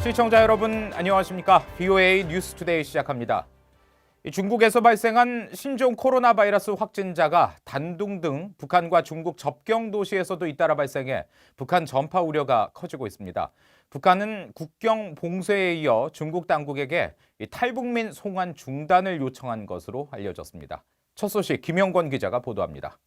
시청자 여러분 안녕하십니까? VOA 뉴스투데이 시작합니다. 중국에서 발생한 신종 코로나 바이러스 확진자가 단둥 등 북한과 중국 접경 도시에서도 잇따라 발생해 북한 전파 우려가 커지고 있습니다. 북한은 국경 봉쇄에 이어 중국 당국에게 탈북민 송환 중단을 요청한 것으로 알려졌습니다. 첫 소식 김영권 기자가 보도합니다.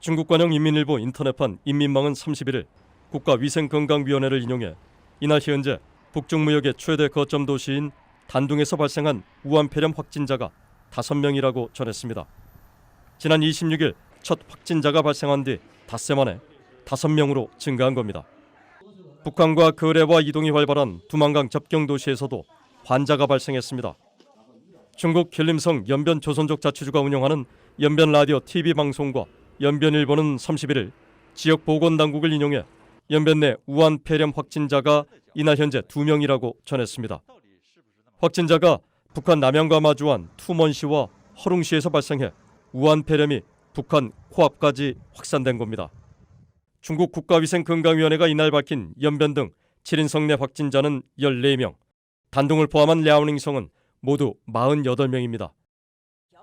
중국 관영 인민일보 인터넷판 인민망은 31일 국가위생건강위원회를 인용해 이날 현재 북중무역의 최대 거점 도시인 단둥에서 발생한 우한 폐렴 확진자가 5명이라고 전했습니다. 지난 26일 첫 확진자가 발생한 뒤 닷새 만에 5명으로 증가한 겁니다. 북한과 거래와 이동이 활발한 두만강 접경 도시에서도 환자가 발생했습니다. 중국 길림성 연변조선족 자치주가 운영하는 연변라디오 TV 방송과 연변일보는 31일 지역 보건당국을 인용해 연변 내 우한 폐렴 확진자가 이날 현재 2명이라고 전했습니다. 확진자가 북한 남양과 마주한 투먼시와 허룽시에서 발생해 우한 폐렴이 북한 코앞까지 확산된 겁니다. 중국 국가위생건강위원회가 이날 밝힌 연변 등 7인성 내 확진자는 14명, 단둥을 포함한 랴오닝성은 모두 48명입니다.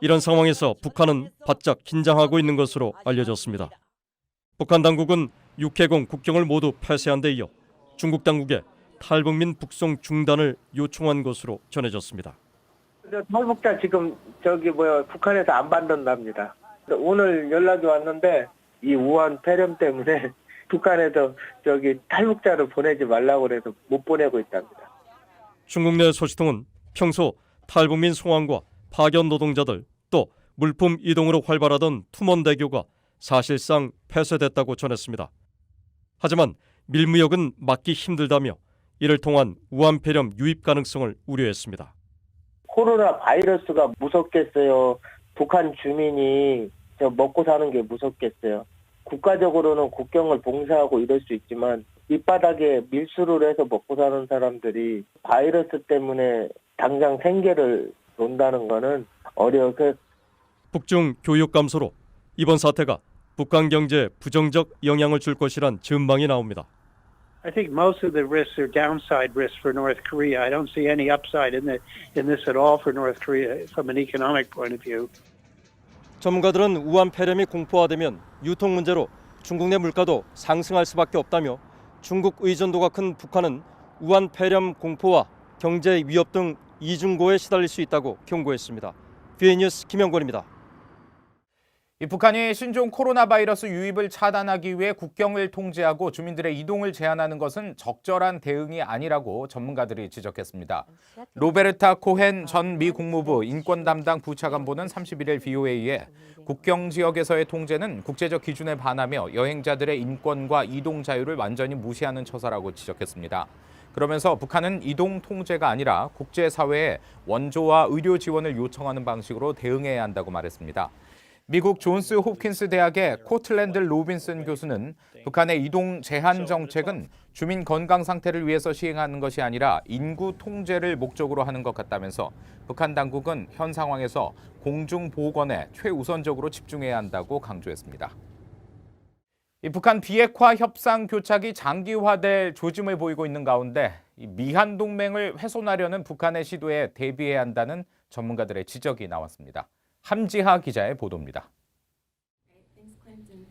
이런 상황에서 북한은 바짝 긴장하고 있는 것으로 알려졌습니다. 북한 당국은 육해공 국경을 모두 폐쇄한 데 이어 중국 당국에 탈북민 북송 중단을 요청한 것으로 전해졌습니다. 탈북자 지금 북한에서 안 받는답니다. 오늘 연락이 왔는데 이 우한 폐렴 때문에 북한에서 탈북자를 보내지 말라고 해서 못 보내고 있답니다. 중국 내 소식통은 평소 탈북민 송환과 파견 노동자들 또 물품 이동으로 활발하던 투먼대교가 사실상 폐쇄됐다고 전했습니다. 하지만 밀무역은 막기 힘들다며 이를 통한 우한 폐렴 유입 가능성을 우려했습니다. 코로나 바이러스가 무섭겠어요. 북한 주민이 먹고 사는 게 무섭겠어요. 국가적으로는 국경을 봉쇄하고 이럴 수 있지만 밑바닥에 밀수를 해서 먹고 사는 사람들이 바이러스 때문에 당장 생계를 논다는 거는 어려워서. 북중 교육 감소로 이번 사태가 북한 경제에 부정적 영향을 줄 것이란 전망이 나옵니다. I think most of the risks are downside risks for North Korea. I don't see any upside in this at all for North Korea from an economic point of view. 전문가들은 우한 폐렴이 공포화되면 유통 문제로 중국 내 물가도 상승할 수밖에 없다며 중국 의존도가 큰 북한은 우한 폐렴 공포와 경제 위협 등 이중고에 시달릴 수 있다고 경고했습니다. VOA 뉴스 김영권입니다. 북한이 신종 코로나 바이러스 유입을 차단하기 위해 국경을 통제하고 주민들의 이동을 제한하는 것은 적절한 대응이 아니라고 전문가들이 지적했습니다. 로베르타 코헨 전 미 국무부 인권 담당 부차관보는 31일 VOA에 국경 지역에서의 통제는 국제적 기준에 반하며 여행자들의 인권과 이동 자유를 완전히 무시하는 처사라고 지적했습니다. 그러면서 북한은 이동 통제가 아니라 국제사회에 원조와 의료 지원을 요청하는 방식으로 대응해야 한다고 말했습니다. 미국 존스 홉킨스 대학의 코틀랜드 로빈슨 교수는 북한의 이동 제한 정책은 주민 건강 상태를 위해서 시행하는 것이 아니라 인구 통제를 목적으로 하는 것 같다면서 북한 당국은 현 상황에서 공중 보건에 최우선적으로 집중해야 한다고 강조했습니다. 북한 비핵화 협상 교착이 장기화될 조짐을 보이고 있는 가운데 미한 동맹을 훼손하려는 북한의 시도에 대비해야 한다는 전문가들의 지적이 나왔습니다. 함지하 기자의 보도입니다.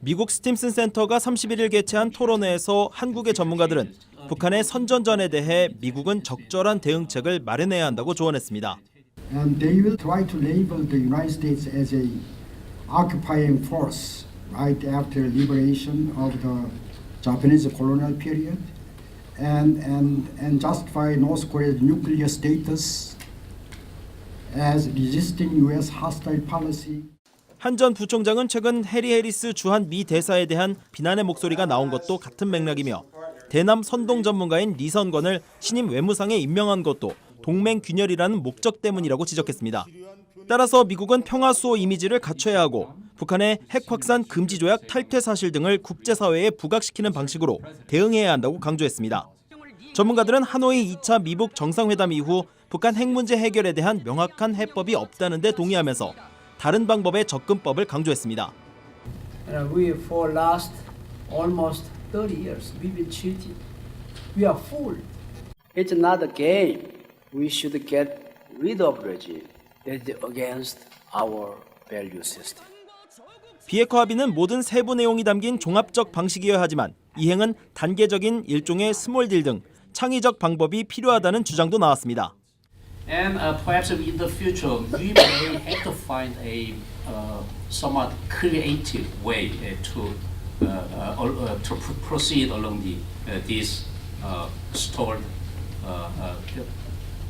미국 스팀슨 센터가 31일 개최한 토론회에서 한국의 전문가들은 북한의 선전전에 대해 미국은 적절한 대응책을 마련해야 한다고 조언했습니다. And they will try to label the United States as a occupying force right after liberation of the Japanese colonial period and justify North Korea's nuclear status as resisting U.S. hostile policy. 한 전 부총장은 최근 해리 해리스 주한 미 대사에 대한 비난의 목소리가 나온 것도 같은 맥락이며 대남 선동 전문가인 리선건을 신임 외무상에 임명한 것도 동맹 균열이라는 목적 때문이라고 지적했습니다. 따라서 미국은 평화수호 이미지를 갖춰야 하고 북한의 핵 확산 금지 조약 탈퇴 사실 등을 국제사회에 부각시키는 방식으로 대응해야 한다고 강조했습니다. 전문가들은 하노이 2차 미북 정상회담 이후 북한 핵 문제 해결에 대한 명확한 해법이 없다는 데 동의하면서 다른 방법의 접근법을 강조했습니다. We for last almost 30 years we've been cheated we are full. It's not a game. We should get rid of regime that is against our value system. 비핵화 합의는 모든 세부 내용이 담긴 종합적 방식이어야 하지만 이행은 단계적인 일종의 스몰 딜 등 창의적 방법이 필요하다는 주장도 나왔습니다. And perhaps in the future, we may have to find a somewhat creative way to proceed along this stalled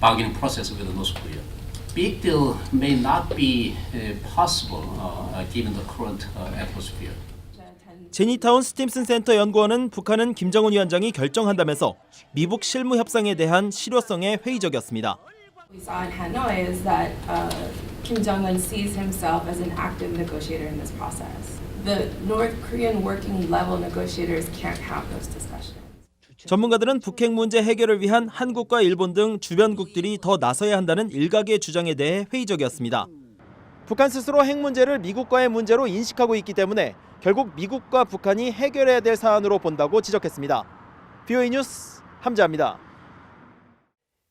bargaining process with North Korea. Big deal may not be possible given the current atmosphere. 제니타운 스팀슨 센터 연구원은 북한은 김정은 위원장이 결정한다면서 미북 실무 협상에 대한 실효성에 회의적이었습니다. We saw in Hanoi is that Kim Jong-un sees himself as an active negotiator in this process. The North Korean working level negotiators can't have those discussions. 전문가들은 북핵 문제 해결을 위한 한국과 일본 등 주변국들이 더 나서야 한다는 일각의 주장에 대해 회의적이었습니다. 북한 스스로 핵 문제를 미국과의 문제로 인식하고 있기 때문에 결국 미국과 북한이 해결해야 될 사안으로 본다고 지적했습니다. VOA 뉴스 함재합니다.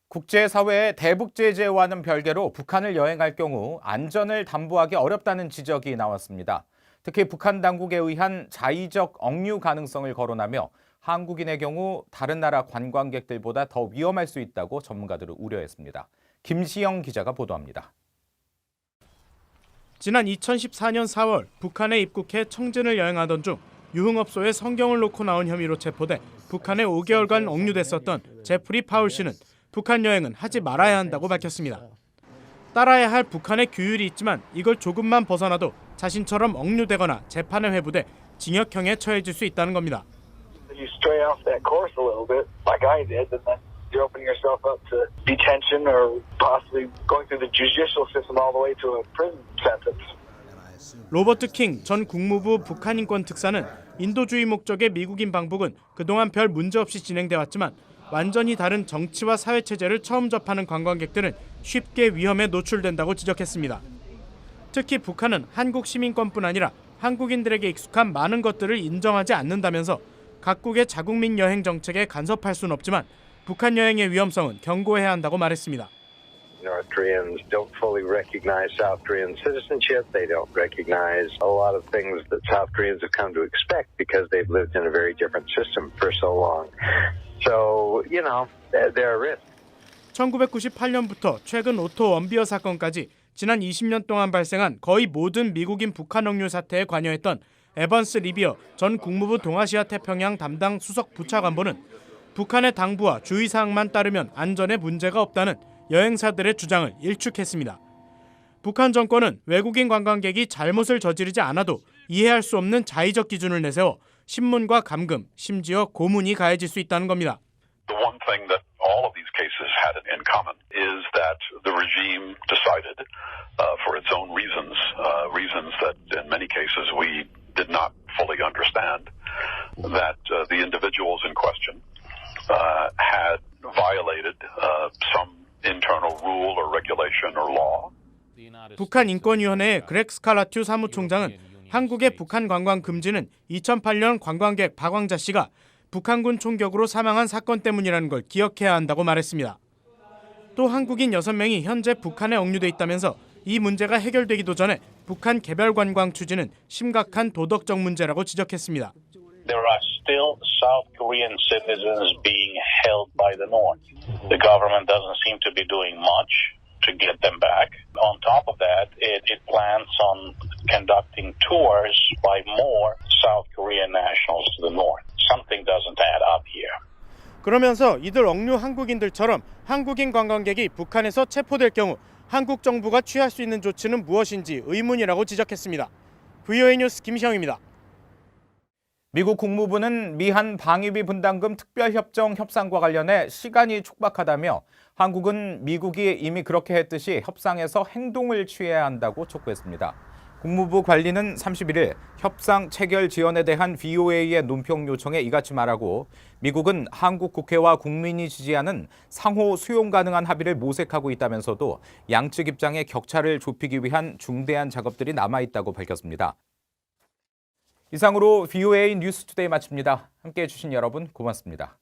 국제사회의 대북 제재와는 별개로 북한을 여행할 경우 안전을 담보하기 어렵다는 지적이 나왔습니다. 특히 북한 당국에 의한 자의적 억류 가능성을 거론하며 한국인의 경우 다른 나라 관광객들보다 더 위험할 수 있다고 전문가들은 우려했습니다. 김시영 기자가 보도합니다. 지난 2014년 4월 북한에 입국해 청진을 여행하던 중 유흥업소에 성경을 놓고 나온 혐의로 체포돼 북한에 5개월간 억류됐었던 제프리 파울 씨는 북한 여행은 하지 말아야 한다고 밝혔습니다. 따라야 할 북한의 규율이 있지만 이걸 조금만 벗어나도 자신처럼 억류되거나 재판에 회부돼 징역형에 처해질 수 있다는 겁니다. You stray off that course a little bit, like I did, and then you're opening yourself up to detention or possibly going through the judicial system all the way to a prison sentence. 로버트 킹 전 국무부 북한인권 특사는 인도주의 목적의 미국인 방북은 그동안 별 문제 없이 진행돼 왔지만 완전히 다른 정치와 사회 체제를 처음 접하는 관광객들은 쉽게 위험에 노출된다고 지적했습니다. 특히 북한은 한국 시민권뿐 아니라 한국인들에게 익숙한 많은 것들을 인정하지 않는다면서 각국의 자국민 여행 정책에 간섭할 수는 없지만 북한 여행의 위험성은 경고해야 한다고 말했습니다. North Koreans don't fully recognize South Korean citizenship. They don't recognize a lot of things that South Koreans have come to expect because they've lived in a very different system for so long. So, you know, there are risks. 1998년부터 최근 오토 원비어 사건까지 지난 20년 동안 발생한 거의 모든 미국인 북한 억류 사태에 관여했던 에번스 리비어 전 국무부 동아시아 태평양 담당 수석 부차관보는 북한의 당부와 주의사항만 따르면 안전에 문제가 없다는 여행사들의 주장을 일축했습니다. 북한 정권은 외국인 관광객이 잘못을 저지르지 않아도 이해할 수 없는 자의적 기준을 내세워 신문과 감금, 심지어 고문이 가해질 수 있다는 겁니다. The one thing that all of these cases had in common is that the regime decided, for its own reasons, reasons that in many cases we did not fully understand, that the individuals in question had violated some internal rule or regulation or law. 북한 인권위원회의 그렉 스칼라튜 사무총장은 한국의 북한 관광 금지는 2008년 관광객 박광자 씨가 북한군 총격으로 사망한 사건 때문이라는 걸 기억해야 한다고 말했습니다. 또 한국인 6명이 현재 북한에 억류돼 있다면서 이 문제가 해결되기도 전에 북한 개별 관광 추진은 심각한 도덕적 문제라고 지적했습니다. There are still South Korean citizens being held by the North. The government doesn't seem to be doing much to get them back. On top of that, it plans on conducting tours by more South Korean nationals to the North. Something doesn't add up here. 그러면서 이들 억류 한국인들처럼 한국인 관광객이 북한에서 체포될 경우 한국 정부가 취할 수 있는 조치는 무엇인지 의문이라고 지적했습니다. VOA 뉴스 김시영입니다. 미국 국무부는 미한 방위비 분담금 특별협정 협상과 관련해 시간이 촉박하다며 한국은 미국이 이미 그렇게 했듯이 협상에서 행동을 취해야 한다고 촉구했습니다. 국무부 관리는 31일 협상 체결 지연에 대한 VOA의 논평 요청에 이같이 말하고 미국은 한국 국회와 국민이 지지하는 상호 수용 가능한 합의를 모색하고 있다면서도 양측 입장의 격차를 좁히기 위한 중대한 작업들이 남아있다고 밝혔습니다. 이상으로 VOA 뉴스투데이 마칩니다. 함께해 주신 여러분 고맙습니다.